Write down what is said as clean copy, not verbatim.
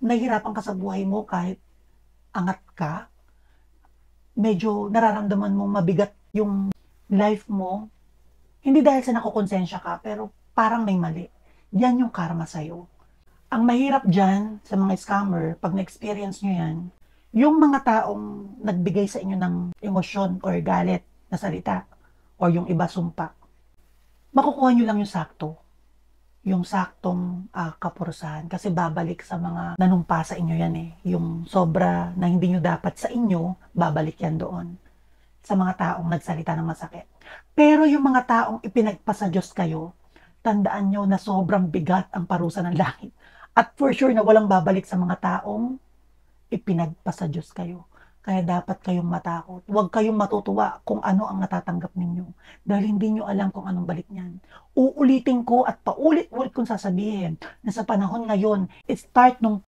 Nahihirapan ka sa buhay mo kahit angat ka, medyo nararamdaman mong mabigat yung life mo, hindi dahil sa nakokonsensya ka, pero parang may mali. Yan yung karma sa'yo. Ang mahirap diyan sa mga scammer 'pag na-experience niyo 'yan, yung mga taong nagbigay sa inyo ng emosyon or galit na salita or yung iba sumpa, makukuha niyo lang yung saktong, kapurusahan kasi babalik sa mga nanumpa sa inyo 'yan, eh. Yung sobra na hindi niyo dapat sa inyo, babalik 'yan doon sa mga taong nagsalita ng masakit. Pero yung mga taong ipinagpa sa Diyos kayo, tandaan niyo na sobrang bigat ang parusa ng langit at for sure na walang babalik sa mga taong ipinagpa sa Diyos kayo. Kaya dapat kayong matakot. Huwag kayong matutuwa kung ano ang natatanggap ninyo dahil hindi niyo alam kung anong balik niyan. Uulitin ko at paulit-ulit kong sasabihin na sa panahon ngayon, it start nung